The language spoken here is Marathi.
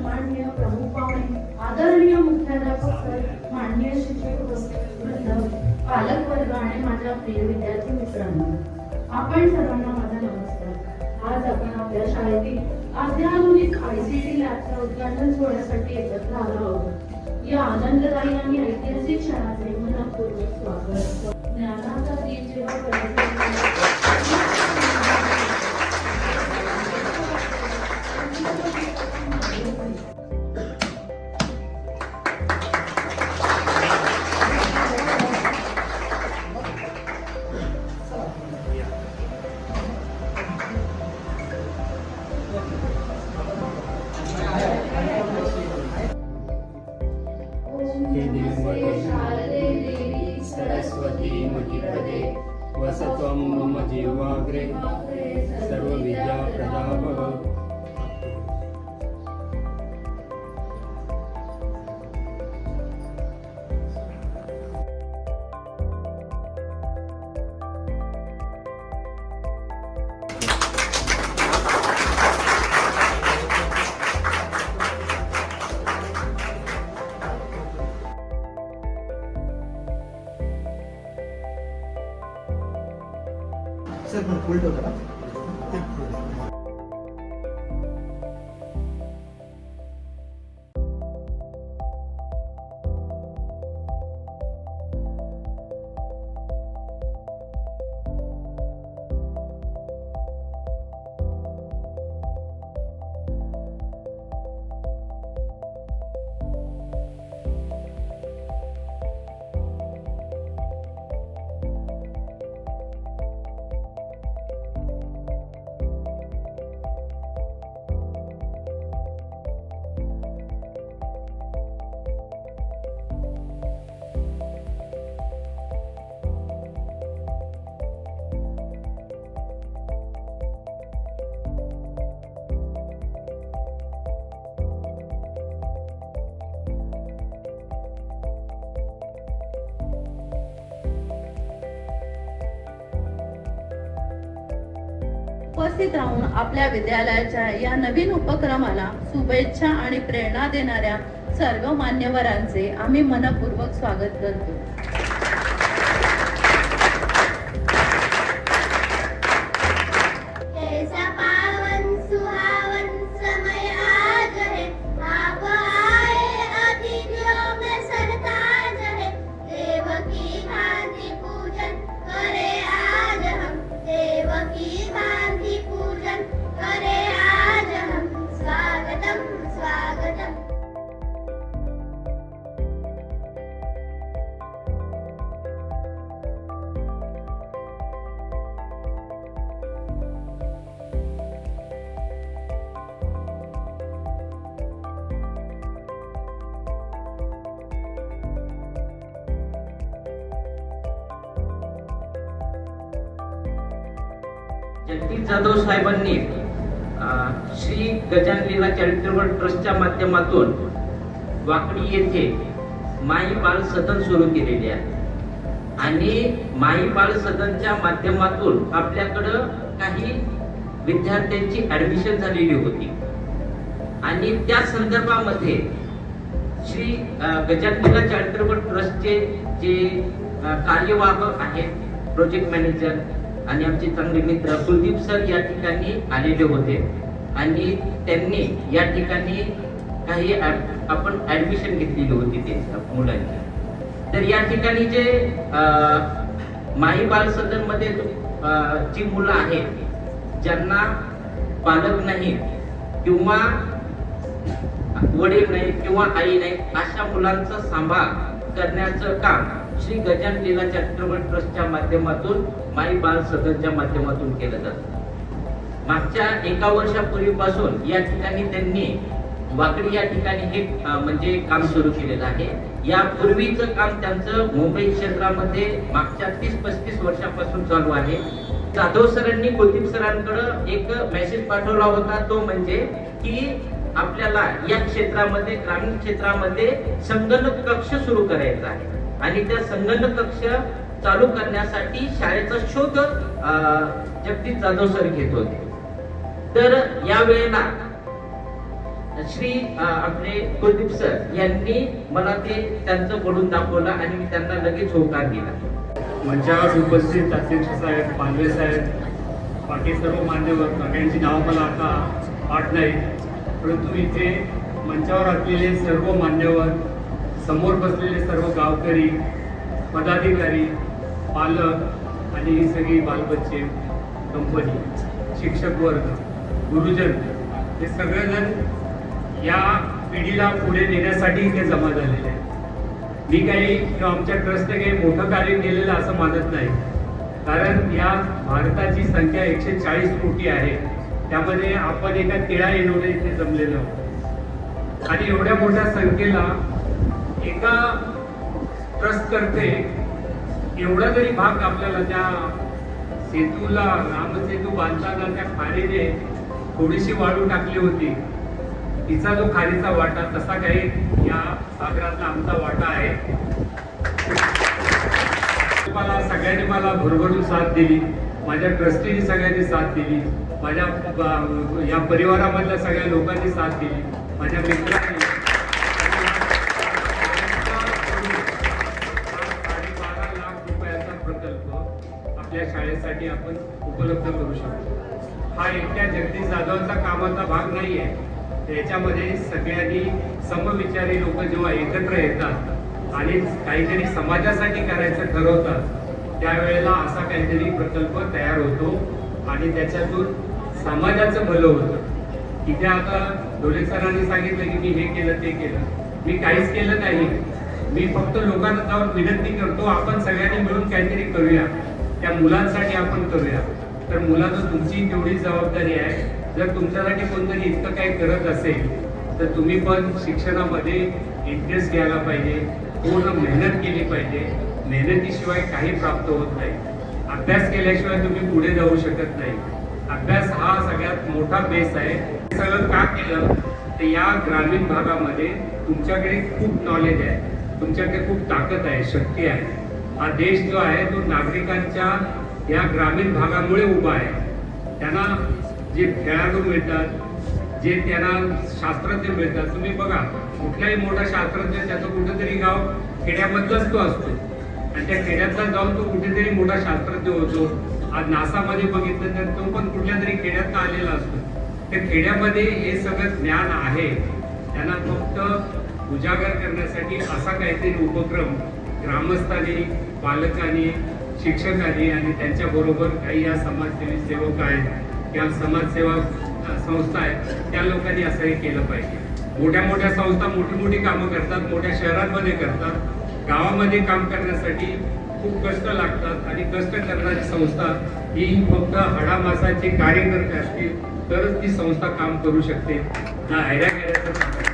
सन्माननीय प्रमुख पाहुणे, आदरणीय मुख्याध्यापक सर, माननीय शिक्षक वृंद, पालकवर्ग आणि माझ्या प्रिय विद्यार्थी मित्रांनो, आपण सर्वांना माझा नमस्कार. आज आपण आपल्या शाळेतील अत्याधुनिक ICT लॅबच्या उद्घाटन सोहळ्यासाठी एकत्र आलो आहोत. या आनंददायी आणि ऐतिहासिक क्षणाचे मनपूर्वक स्वागत. ज्ञानाचा दीप जेव्हा सरस्वती मुखिपदे वसत्वं मम जीवाग्रे सर्वविद्या प्रदा भव. सर पण फुल ठेवतो का? उपस्थित राहून आपल्या विद्यालयाच्या या नवीन उपक्रमाला शुभेच्छा आणि प्रेरणा देणाऱ्या सर्व मान्यवरांचे आम्ही मनपूर्वक स्वागत करतो. जगदीश जाधव साहेबांनी श्री गजानन लीला चॅरिटेबल ट्रस्टच्या माध्यमातून वाकडी येथे माई बाल सदन सुरू केलेले आहे आणि माई बाल सदनच्या माध्यमातून आपल्याकडं काही विद्यार्थ्यांची ऍडमिशन झालेली होती आणि त्या संदर्भामध्ये श्री गजानन लीला चॅरिटेबल ट्रस्टचे जे कार्यवाह आहेत, प्रोजेक्ट मॅनेजर आणि आमचे चांगले मित्र कुलदीप सर या ठिकाणी आलेले होते आणि त्यांनी या ठिकाणी काही आपण ऍडमिशन घेतलेली होती त्यांच्या मुलांची. तर या ठिकाणी जे माई बाल सदन मध्ये जी मुलं आहेत ज्यांना पालक नाही किंवा वडील नाही किंवा आई नाही अशा मुलांचा सांभाळ करण्याचं काम श्री गजानन लीला चॅरिटेबल ट्रस्टच्या माध्यमातून माई बाल सदनच्या माध्यमातून केलं जातं. मागच्या 1 वर्षापूर्वीपासून या ठिकाणी त्यांनी वाकडी या ठिकाणी हे म्हणजे काम सुरू केलेलं आहे. यापूर्वीचं काम त्यांचं मुंबई क्षेत्रामध्ये मागच्या 30-35 वर्षापासून चालू आहे. जाधव सरांनी कुलदीप सरांकडे एक मेसेज पाठवला होता, तो म्हणजे की आपल्याला या क्षेत्रामध्ये ग्रामीण क्षेत्रामध्ये संगणक कक्ष सुरू करायचा आहे आणि त्या संगणक कक्ष चालू करण्यासाठी शाळेचा शोध जगदीश जाधव सर घेत होते. तर या वेळेला श्री आपले कुलदीप सर यांनी मला ते त्यांचं बोलून दाखवलं आणि मी त्यांना लगेच होकार दिला. मंचावर उपस्थित अध्यक्ष साहेब, पालवे साहेब, बाकी सर्व मान्यवर, सगळ्यांची नावं मला आता पाठ नाही, परंतु इथे मंचावर असलेले सर्व मान्यवर, समोर बसलेले सर्व गावकरी, पदाधिकारी, पालक आणि ही सगळी बालबच्चे, कंपनी, शिक्षक वर्ग, गुरुजन, हे सगळेजण या पिढीला पुढे नेण्यासाठी इथे जमा झालेले आहेत. मी काही किंवा आमच्या ट्रस्टने काही मोठं कार्य केलेलं असं मानत नाही, कारण या भारताची संख्या 140 कोटी आहे. त्यामध्ये आपण एका तिळा येणवले इथे जमलेलो आहोत आणि एवढ्या मोठ्या संख्येला एका ट्रस्ट करते एवढा जरी भाग आपल्याला त्या सेतूला, रामसेतू बांधताना त्या खारीने थोडीशी वाळू टाकली होती, तिचा जो खारीचा वाटा तसा काही या सागरातला आमचा वाटा आहे. मला सगळ्यांनी मला भरभरून साथ दिली, माझ्या ट्रस्टीने सगळ्यांनी साथ दिली, माझ्या या परिवारामधल्या सगळ्या लोकांनी साथ दिली, माझ्या मित्रांनी. 12.5 लाख रुपयाचा प्रकल्प आपल्या शाळेसाठी आपण उपलब्ध करू शकतो. हा एकट्या जगदीश जाधवांचा कामाचा भाग नाही आहे. याच्यामध्ये सगळ्यांनी समविचारी लोक जेव्हा एकत्र येतात आणि काहीतरी समाजासाठी करायचं ठरवतात, त्यावेळेला असा काहीतरी प्रकल्प तयार होतो आणि त्याच्यातून समाजाचं भलं होतं. इथे आता ढोले सरांनी सांगितलं की मी हे केलं ते केलं, मी काहीच केलं नाही. मी फक्त लोकांना जाऊन विनंती करतो, आपण सगळ्यांनी मिळून काहीतरी करूया, त्या मुलांसाठी आपण करूया. तर मुलांना तुमची तेवढी जबाबदारी आहे. जर तुमच्यासाठी कोणतरी इतकं काही करत असेल तर तुम्ही पण शिक्षणामध्ये इंटरेस्ट घ्यायला पाहिजे, पूर्ण मेहनत केली पाहिजे. मेहनतीशिवाय काही प्राप्त होत नाही. अभ्यास केल्याशिवाय तुम्ही पुढे जाऊ शकत नाही. अभ्यास हा सगळ्यात मोठा बेस आहे. हे सगळं का केलं तर या ग्रामीण भागामध्ये तुमच्याकडे खूप नॉलेज आहे, तुमच्याकडे खूप ताकद आहे, शक्ती आहे. हा देश जो आहे तो नागरिकांच्या या ग्रामीण भागामुळे उभा आहे. त्यांना जे खेळाडू मिळतात, जे त्यांना शास्त्रज्ञ मिळतात. तुम्ही बघा, कुठलाही मोठा शास्त्रज्ञ त्याचं कुठेतरी गाव खेड्यामधलाच तो असतो आणि त्या खेड्यातला जाऊन तो कुठेतरी मोठा शास्त्रज्ञ होतो. आज नासामध्ये बघितलं तर तो पण कुठल्या तरी खेड्यात आलेला असतो. त्या खेड्यामध्ये हे सगळं ज्ञान आहे. त्यांना फक्त उजागर करण्यासाठी असा काहीतरी उपक्रम ग्रामस्थांनी, पालकांनी, शिक्षकांनी आणि त्यांच्याबरोबर काही या समाजसेवी सेवक आहेत किंवा समाजसेवा संस्था आहेत, त्या लोकांनी असं हे केलं पाहिजे. मोठ्या मोठ्या संस्था मोठी कामं करतात, मोठ्या शहरांमध्ये करतात. गावामध्ये काम करण्यासाठी खूप कष्ट लागतात आणि कष्ट करणारी संस्था ही फक्त हाडामासाचे कार्यकर्ते असतील तरच ती संस्था काम करू शकते. ना हैराण